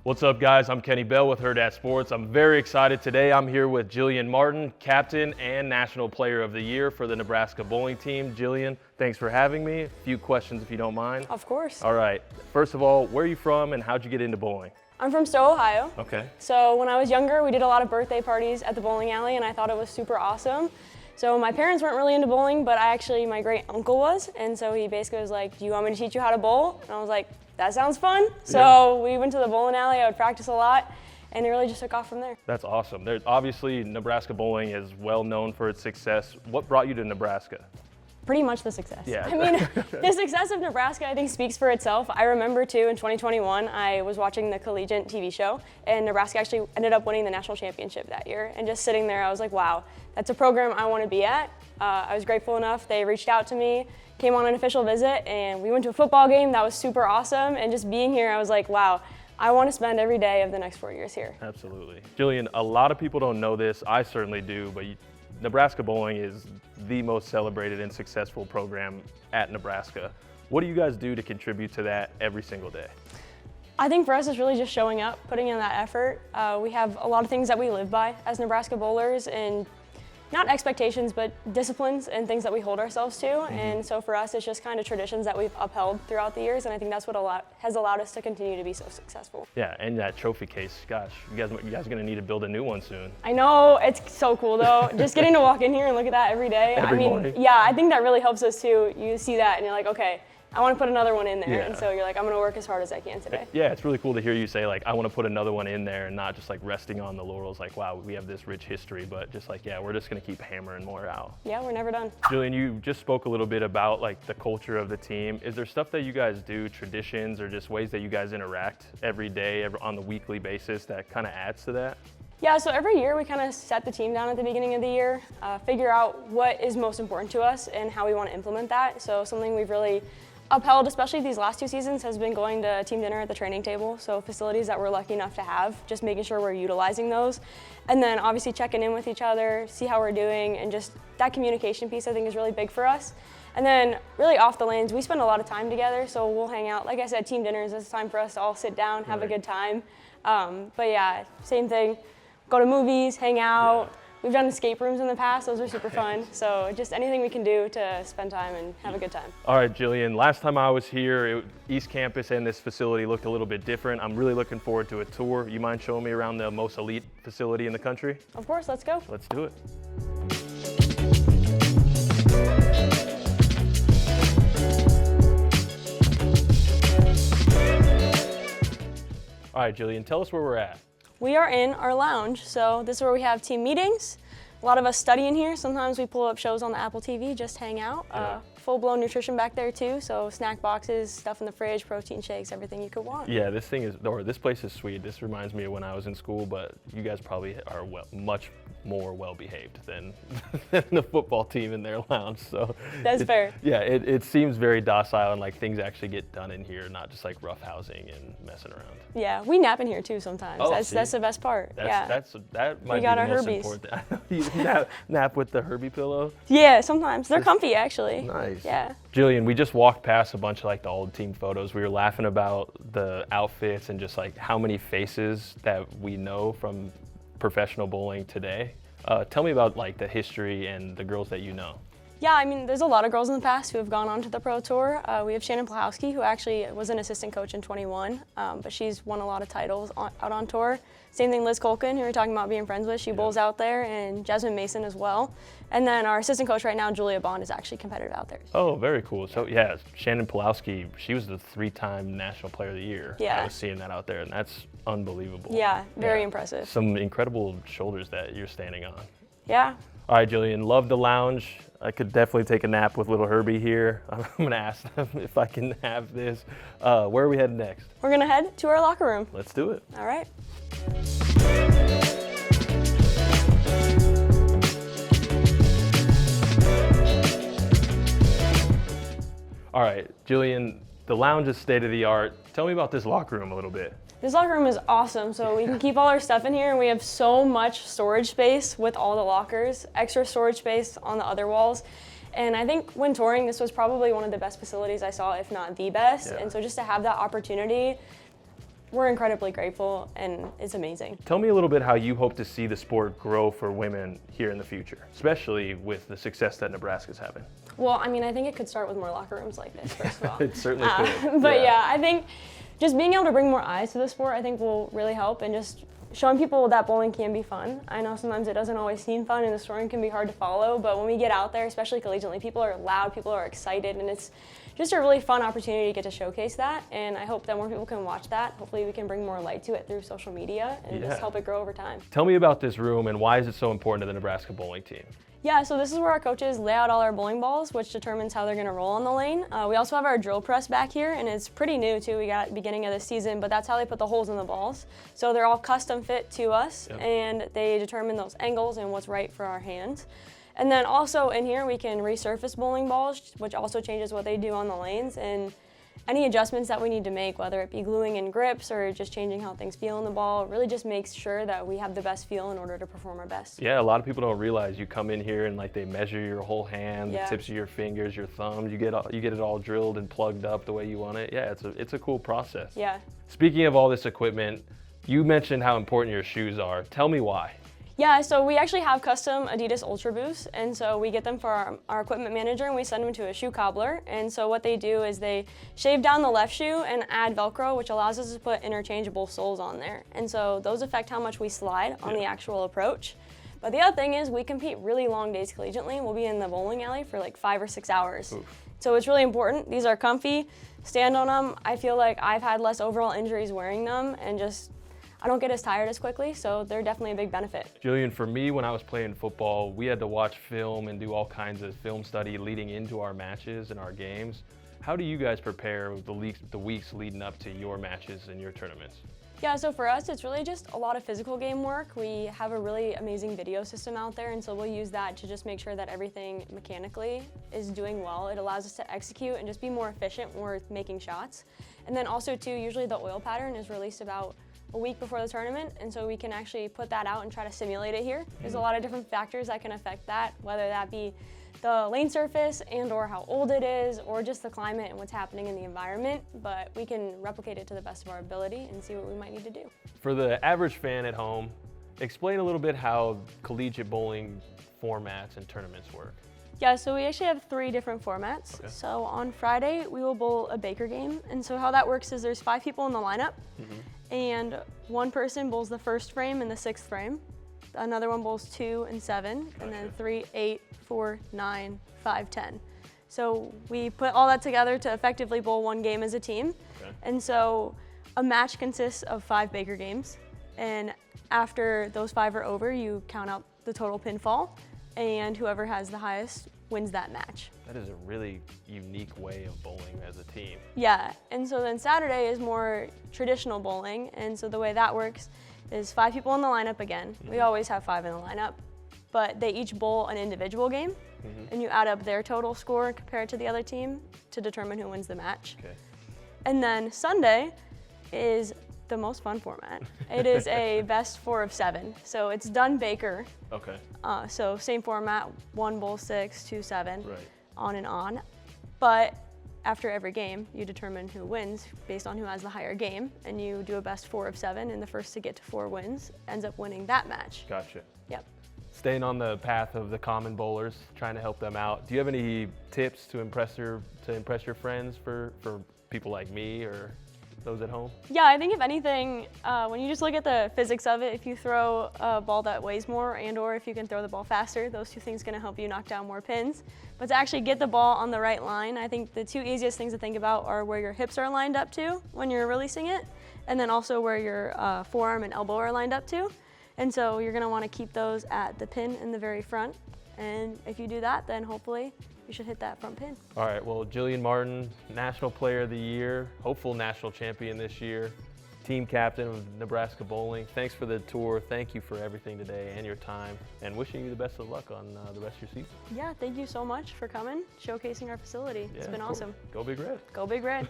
What's up, guys? I'm Kenny Bell with Hurrdat Sports. I'm very excited today. I'm here with Jillian Martin, captain and National Player of the Year for the Nebraska bowling team. Jillian, thanks for having me. A few questions if you don't mind. Of course. All right. First of all, where are you from and how'd you get into bowling? I'm from Stowe, Ohio. Okay. So when I was younger, we did a lot of birthday parties at the bowling alley, and I thought it was super awesome. So my parents weren't really into bowling, but my great uncle was, and so he basically was like, "Do you want me to teach you how to bowl?" And I was like, "That sounds fun." So we went to the bowling alley. I would practice a lot, and it really just took off from there. That's awesome. Obviously, Nebraska bowling is well known for its success. What brought you to Nebraska? Pretty much the success. Yeah. I mean, the success of Nebraska, I think, speaks for itself. I remember, too, in 2021, I was watching the Collegiate TV show, and Nebraska actually ended up winning the national championship that year. And just sitting there, I was like, wow, that's a program I want to be at. I was grateful enough. They reached out to me, came on an official visit, and we went to a football game. That was super awesome. And just being here, I was like, wow, I want to spend every day of the next 4 years here. Absolutely. Jillian, a lot of people don't know this. I certainly do, but Nebraska bowling is the most celebrated and successful program at Nebraska. What do you guys do to contribute to that every single day? I think for us it's really just showing up, putting in that effort. We have a lot of things that we live by as Nebraska bowlers, and not expectations, but disciplines and things that we hold ourselves to. And so for us, it's just kind of traditions that we've upheld throughout the years, and I think that's what has allowed us to continue to be so successful. Yeah, and that trophy case, gosh, you guys are going to need to build a new one soon. I know, it's so cool though. Just getting to walk in here and look at that every day. Every morning. Yeah, I think that really helps us too. You see that and you're like, okay, I want to put another one in there. Yeah. And so you're like, I'm going to work as hard as I can today. Yeah, it's really cool to hear you say, like, I want to put another one in there and not just like resting on the laurels, like, wow, we have this rich history, but just like, yeah, we're just going to keep hammering more out. Yeah, we're never done. Jillian, you just spoke a little bit about like the culture of the team. Is there stuff that you guys do, traditions, or just ways that you guys interact every day, on the weekly basis that kind of adds to that? Yeah, so every year we kind of set the team down at the beginning of the year, figure out what is most important to us and how we want to implement that. So something we've really upheld, especially these last 2 seasons, has been going to team dinner at the training table. So facilities that we're lucky enough to have, just making sure we're utilizing those. And then obviously checking in with each other, see how we're doing, and just that communication piece I think is really big for us. And then really off the lanes, we spend a lot of time together, so we'll hang out. Like I said, team dinners is time for us to all sit down, have a good time. But yeah, same thing, go to movies, hang out. Yeah. We've done escape rooms in the past, those are super fun. So just anything we can do to spend time and have a good time. All right, Jillian, last time I was here, East Campus and this facility looked a little bit different. I'm really looking forward to a tour. You mind showing me around the most elite facility in the country? Of course, let's go. Let's do it. All right, Jillian, tell us where we're at. We are in our lounge, so this is where we have team meetings. A lot of us study in here. Sometimes we pull up shows on the Apple TV, just hang out. Yeah. Full-blown nutrition back there too, so snack boxes, stuff in the fridge, protein shakes, everything you could want. Yeah, this place is sweet. This reminds me of when I was in school, but you guys probably are much more well-behaved than the football team in their lounge. So that's fair. Yeah, it seems very docile and like things actually get done in here, not just like roughhousing and messing around. Yeah, we nap in here too sometimes. Oh, that's the best part. That might be got the our most Herbies. important. You nap with the Herbie pillow? Yeah, sometimes. They're comfy actually. Nice. Yeah. Jillian, we just walked past a bunch of like the old team photos. We were laughing about the outfits and just like how many faces that we know from professional bowling today. Tell me about like the history and the girls that you know. Yeah, I mean, there's a lot of girls in the past who have gone on to the Pro Tour. We have Shannon Plahowski, who actually was an assistant coach in 21, but she's won a lot of titles out on tour. Same thing, Liz Colkin, who we were talking about being friends with. She bowls out there, and Jasmine Mason as well. And then our assistant coach right now, Julia Bond, is actually competitive out there. Oh, very cool. So yeah, Shannon Plahowski, she was the 3-time National Player of the Year. Yeah. I was seeing that out there, and that's unbelievable. Yeah, very impressive. Some incredible shoulders that you're standing on. Yeah. All right, Jillian, love the lounge. I could definitely take a nap with little Herbie here. I'm gonna ask them if I can have this. Where are we heading next? We're gonna head to our locker room. Let's do it. All right. All right, Jillian, the lounge is state of the art. Tell me about this locker room a little bit. This locker room is awesome, so we can keep all our stuff in here, and we have so much storage space with all the lockers, extra storage space on the other walls. And I think when touring, this was probably one of the best facilities I saw, if not the best. Yeah. And so just to have that opportunity, we're incredibly grateful, and it's amazing. Tell me a little bit how you hope to see the sport grow for women here in the future, especially with the success that Nebraska's having. Well, I mean, I think it could start with more locker rooms like this, first of all. It certainly could. But yeah, I think just being able to bring more eyes to the sport, I think will really help, and just showing people that bowling can be fun. I know sometimes it doesn't always seem fun and the scoring can be hard to follow, but when we get out there, especially collegiately, people are loud, people are excited, and it's just a really fun opportunity to get to showcase that, and I hope that more people can watch that. Hopefully we can bring more light to it through social media and just help it grow over time. Tell me about this room and why is it so important to the Nebraska bowling team? Yeah, so this is where our coaches lay out all our bowling balls, which determines how they're going to roll on the lane. We also have our drill press back here, and it's pretty new too. We got it at the beginning of the season, but that's how they put the holes in the balls. So they're all custom fit to us, and they determine those angles and what's right for our hands. And then also in here, we can resurface bowling balls, which also changes what they do on the lanes, and any adjustments that we need to make, whether it be gluing in grips or just changing how things feel in the ball, really just makes sure that we have the best feel in order to perform our best. Yeah, a lot of people don't realize you come in here and like they measure your whole hand, the Yeah. tips of your fingers, your thumbs. You get it all drilled and plugged up the way you want it. Yeah, it's a cool process. Yeah. Speaking of all this equipment, you mentioned how important your shoes are. Tell me why. Yeah, so we actually have custom Adidas Ultra Boosts, and so we get them for our equipment manager, and we send them to a shoe cobbler. And so what they do is they shave down the left shoe and add Velcro, which allows us to put interchangeable soles on there. And so those affect how much we slide on the actual approach. But the other thing is we compete really long days collegiately. We'll be in the bowling alley for like 5 or 6 hours. Oof. So it's really important. These are comfy. Stand on them. I feel like I've had less overall injuries wearing them, and just I don't get as tired as quickly, so they're definitely a big benefit. Jillian, for me, when I was playing football, we had to watch film and do all kinds of film study leading into our matches and our games. How do you guys prepare the weeks leading up to your matches and your tournaments? Yeah, so for us, it's really just a lot of physical game work. We have a really amazing video system out there, and so we'll use that to just make sure that everything mechanically is doing well. It allows us to execute and just be more efficient when we're making shots. And then also too, usually the oil pattern is released about a week before the tournament, and so we can actually put that out and try to simulate it here. There's a lot of different factors that can affect that, whether that be the lane surface and or how old it is, or just the climate and what's happening in the environment, but we can replicate it to the best of our ability and see what we might need to do. For the average fan at home, explain a little bit how collegiate bowling formats and tournaments work. Yeah, so we actually have 3 different formats. Okay. So on Friday, we will bowl a Baker game, and so how that works is there's 5 people in the lineup, and one person bowls the first frame and the 6th frame. Another one bowls 2 and 7, and then 3, 8, 4, 9, 5, 10. So we put all that together to effectively bowl one game as a team. Okay. And so a match consists of 5 Baker games, and after those 5 are over, you count out the total pinfall, and whoever has the highest wins that match. That is a really unique way of bowling as a team. Yeah, and so then Saturday is more traditional bowling, and so the way that works is 5 people in the lineup again. We always have 5 in the lineup, but they each bowl an individual game, and you add up their total score and compare it to the other team to determine who wins the match. Okay. And then Sunday is the most fun format. It is a best 4 of 7, so it's done Baker. Okay. So same format, 1 bowl 6, 2, 7, Right. on and on. But after every game, you determine who wins based on who has the higher game, and you do a best 4 of 7, and the first to get to 4 wins ends up winning that match. Gotcha. Yep. Staying on the path of the common bowlers, trying to help them out. Do you have any tips to impress your friends for people like me or those at home? Yeah, I think if anything, when you just look at the physics of it, if you throw a ball that weighs more and or if you can throw the ball faster, those 2 things going to help you knock down more pins. But to actually get the ball on the right line, I think the 2 easiest things to think about are where your hips are lined up to when you're releasing it, and then also where your forearm and elbow are lined up to. And so you're going to want to keep those at the pin in the very front. And if you do that, then hopefully you should hit that front pin. All right, well, Jillian Martin, National Player of the Year, hopeful national champion this year, team captain of Nebraska Bowling. Thanks for the tour. Thank you for everything today and your time, and wishing you the best of luck on the rest of your season. Yeah, thank you so much for coming, showcasing our facility. It's been of course. awesome. Go Big Red. Go Big Red.